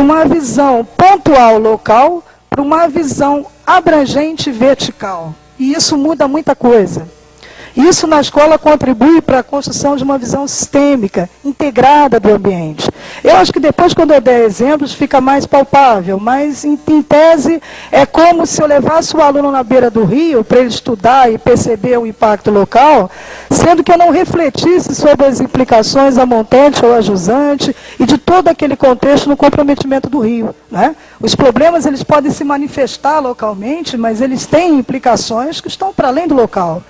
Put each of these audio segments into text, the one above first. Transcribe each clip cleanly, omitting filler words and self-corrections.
uma visão pontual local para uma visão abrangente vertical. E isso muda muita coisa. Isso na escola contribui para a construção de uma visão sistêmica, integrada do ambiente. Eu acho que depois, quando eu der exemplos, fica mais palpável, mas em tese é como se eu levasse o aluno na beira do rio para ele estudar e perceber o impacto local, sendo que eu não refletisse sobre as implicações a montante ou a jusante e de todo aquele contexto no comprometimento do rio, né? Os problemas eles podem se manifestar localmente, mas eles têm implicações que estão para além do local.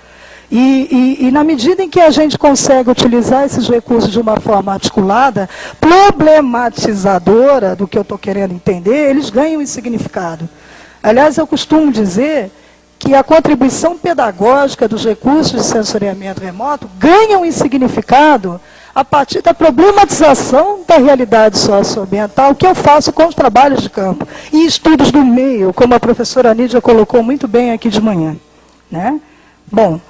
E na medida em que a gente consegue utilizar esses recursos de uma forma articulada, problematizadora do que eu estou querendo entender, eles ganham em significado. Aliás, eu costumo dizer que a contribuição pedagógica dos recursos de sensoriamento remoto ganham em significado a partir da problematização da realidade socioambiental que eu faço com os trabalhos de campo e estudos do meio, como a professora Nídia colocou muito bem aqui de manhã, né? Bom,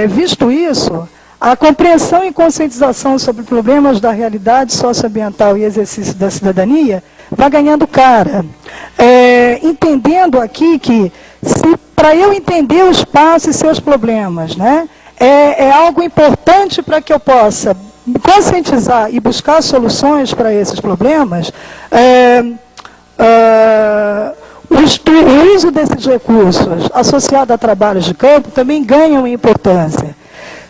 visto isso, a compreensão e conscientização sobre problemas da realidade socioambiental e exercício da cidadania vai ganhando cara. Entendendo aqui que, para eu entender o espaço e seus problemas, né, é algo importante para que eu possa me conscientizar e buscar soluções para esses problemas, o uso desses recursos associado a trabalhos de campo também ganham importância.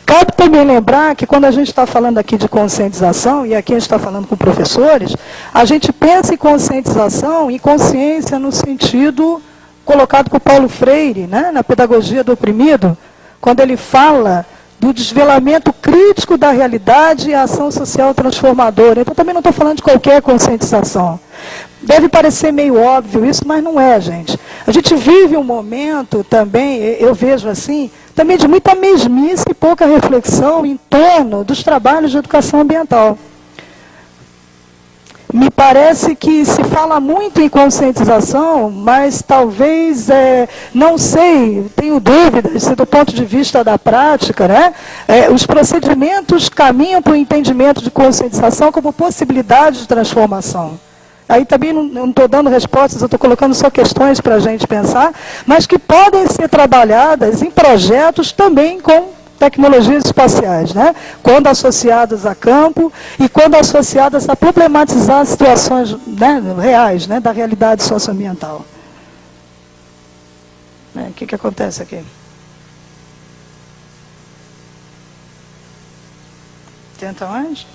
Cabe também lembrar que quando a gente está falando aqui de conscientização, e aqui a gente está falando com professores, a gente pensa em conscientização e consciência no sentido colocado por Paulo Freire, né, na Pedagogia do Oprimido, quando ele fala do desvelamento crítico da realidade e a ação social transformadora. Então, também não estou falando de qualquer conscientização. Deve parecer meio óbvio isso, mas não é, gente. A gente vive um momento também, eu vejo assim, também de muita mesmice e pouca reflexão em torno dos trabalhos de educação ambiental. Me parece que se fala muito em conscientização, mas talvez, não sei, tenho dúvidas, se do ponto de vista da prática, né, os procedimentos caminham para o entendimento de conscientização como possibilidade de transformação. Aí também não estou dando respostas, eu estou colocando só questões para a gente pensar, mas que podem ser trabalhadas em projetos também com tecnologias espaciais, né? Quando associadas a campo e quando associadas a problematizar situações, né, reais, né, da realidade socioambiental. O que acontece aqui? Tenta mais?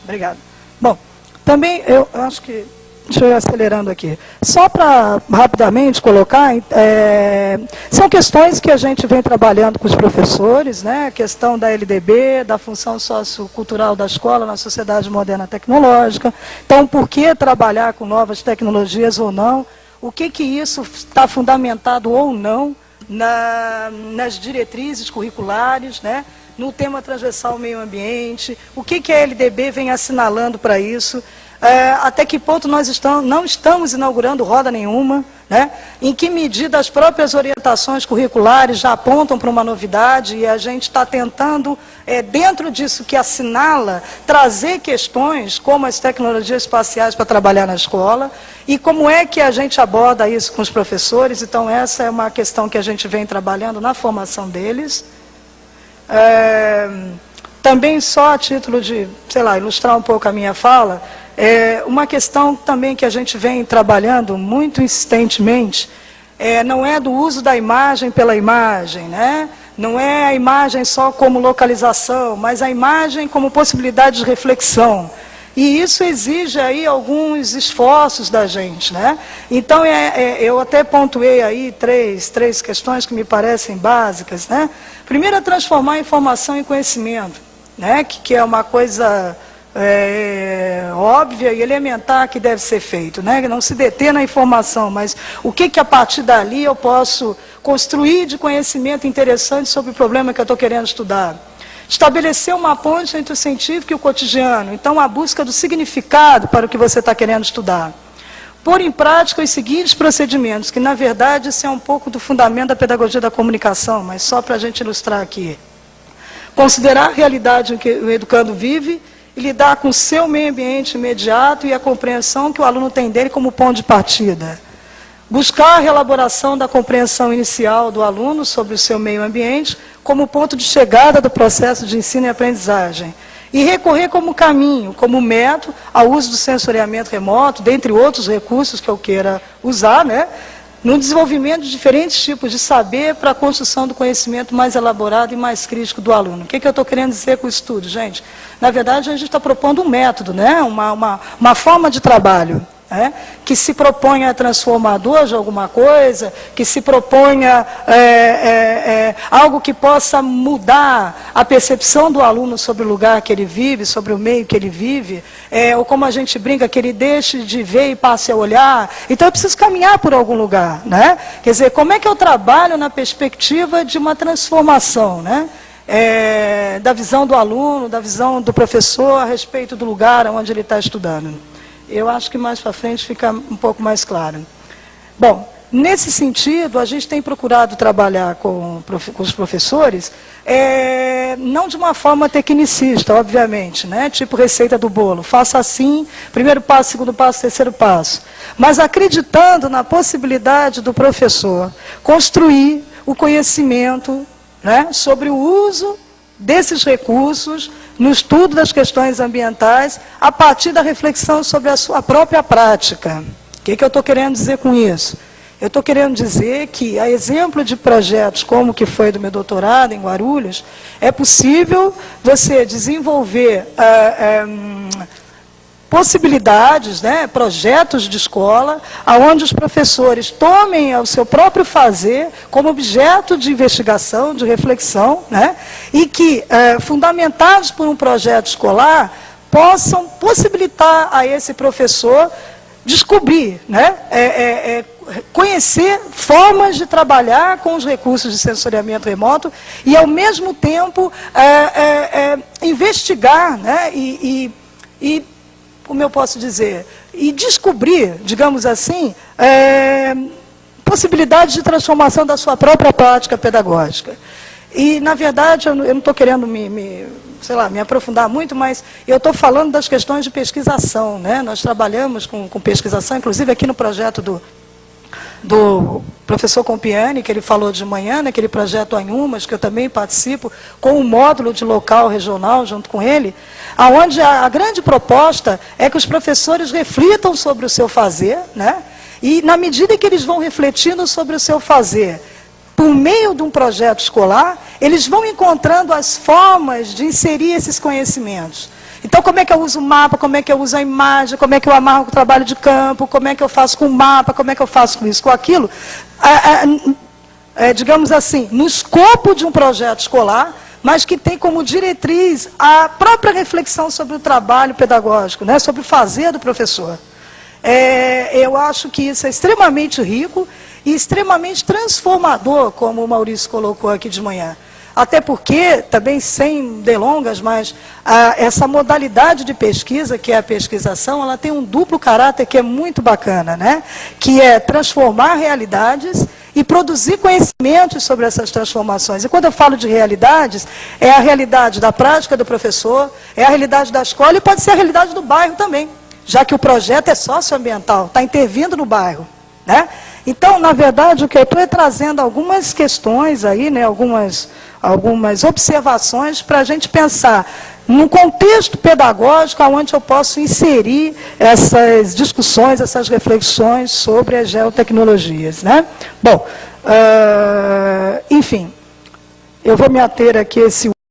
Obrigado. Bom, também eu acho que... Deixa eu ir acelerando aqui. Só para rapidamente colocar, são questões que a gente vem trabalhando com os professores, né? A questão da LDB, da função sociocultural da escola na sociedade moderna tecnológica. Então, por que trabalhar com novas tecnologias ou não? O que isso está fundamentado ou não nas diretrizes curriculares, né? No tema transversal meio ambiente? O que a LDB vem assinalando para isso? Até que ponto nós não estamos inaugurando roda nenhuma, né? Em que medida as próprias orientações curriculares já apontam para uma novidade e a gente está tentando, dentro disso que assinala, trazer questões como as tecnologias espaciais para trabalhar na escola e como é que a gente aborda isso com os professores. Então essa é uma questão que a gente vem trabalhando na formação deles. Também só a título de, sei lá, ilustrar um pouco a minha fala, uma questão também que a gente vem trabalhando muito insistentemente, não é do uso da imagem pela imagem, né? Não é a imagem só como localização, mas a imagem como possibilidade de reflexão. E isso exige aí alguns esforços da gente, né? Então, eu até pontuei aí três questões que me parecem básicas, né? Primeiro é transformar a informação em conhecimento, né? Que é uma coisa óbvia e elementar que deve ser feito, né? Não se deter na informação, mas o que a partir dali eu posso construir de conhecimento interessante sobre o problema que eu estou querendo estudar. Estabelecer uma ponte entre o científico e o cotidiano. Então, a busca do significado para o que você está querendo estudar. Pôr em prática os seguintes procedimentos, que, na verdade, isso é um pouco do fundamento da pedagogia da comunicação, mas só para a gente ilustrar aqui. Considerar a realidade em que o educando vive e lidar com o seu meio ambiente imediato e a compreensão que o aluno tem dele como ponto de partida. Buscar a reelaboração da compreensão inicial do aluno sobre o seu meio ambiente como ponto de chegada do processo de ensino e aprendizagem. E recorrer como caminho, como método, ao uso do sensoriamento remoto, dentre outros recursos que eu queira usar, né, no desenvolvimento de diferentes tipos de saber para a construção do conhecimento mais elaborado e mais crítico do aluno. O que eu estou querendo dizer com isso tudo, gente? Na verdade, a gente está propondo um método, né, uma forma de trabalho, que se proponha transformador de alguma coisa, que se proponha algo que possa mudar a percepção do aluno sobre o lugar que ele vive, sobre o meio que ele vive, ou como a gente brinca, que ele deixe de ver e passe a olhar. Então eu preciso caminhar por algum lugar, né? Quer dizer, como é que eu trabalho na perspectiva de uma transformação, né? Da visão do aluno, da visão do professor a respeito do lugar onde ele está estudando. Eu acho que mais para frente fica um pouco mais claro. Bom, nesse sentido, a gente tem procurado trabalhar com os professores, não de uma forma tecnicista, obviamente, né? Tipo receita do bolo, faça assim, primeiro passo, segundo passo, terceiro passo. Mas acreditando na possibilidade do professor construir o conhecimento, né, sobre o uso desses recursos no estudo das questões ambientais, a partir da reflexão sobre a sua própria prática. O que eu estou querendo dizer com isso? Eu estou querendo dizer que, a exemplo de projetos como o que foi do meu doutorado em Guarulhos, é possível você desenvolver possibilidades, né, projetos de escola, onde os professores tomem o seu próprio fazer como objeto de investigação, de reflexão, né, e que, fundamentados por um projeto escolar, possam possibilitar a esse professor descobrir, né, conhecer formas de trabalhar com os recursos de sensoriamento remoto e, ao mesmo tempo, investigar, né, e como eu posso dizer, e descobrir, digamos assim, possibilidades de transformação da sua própria prática pedagógica. E, na verdade, eu não estou querendo me aprofundar muito, mas eu estou falando das questões de pesquisação, né? Nós trabalhamos com pesquisação, inclusive aqui no projeto do professor Compiani, que ele falou de manhã, naquele projeto Anhumas, que eu também participo, com um módulo de local regional junto com ele, onde a grande proposta é que os professores reflitam sobre o seu fazer, né? E, na medida que eles vão refletindo sobre o seu fazer, por meio de um projeto escolar, eles vão encontrando as formas de inserir esses conhecimentos. Então, como é que eu uso o mapa, como é que eu uso a imagem, como é que eu amarro o trabalho de campo, como é que eu faço com o mapa, como é que eu faço com isso, com aquilo, digamos assim, no escopo de um projeto escolar, mas que tem como diretriz a própria reflexão sobre o trabalho pedagógico, né, sobre o fazer do professor. Eu acho que isso é extremamente rico e extremamente transformador, como o Maurício colocou aqui de manhã. Até porque, também sem delongas, mas essa modalidade de pesquisa, que é a pesquisação, ela tem um duplo caráter que é muito bacana, né? Que é transformar realidades e produzir conhecimentos sobre essas transformações. E quando eu falo de realidades, é a realidade da prática do professor, é a realidade da escola e pode ser a realidade do bairro também, já que o projeto é socioambiental, está intervindo no bairro, né? Então, na verdade, o que eu estou é trazendo algumas questões aí, né, algumas observações para a gente pensar num contexto pedagógico onde eu posso inserir essas discussões, essas reflexões sobre as geotecnologias, né? Bom, enfim, eu vou me ater aqui a esse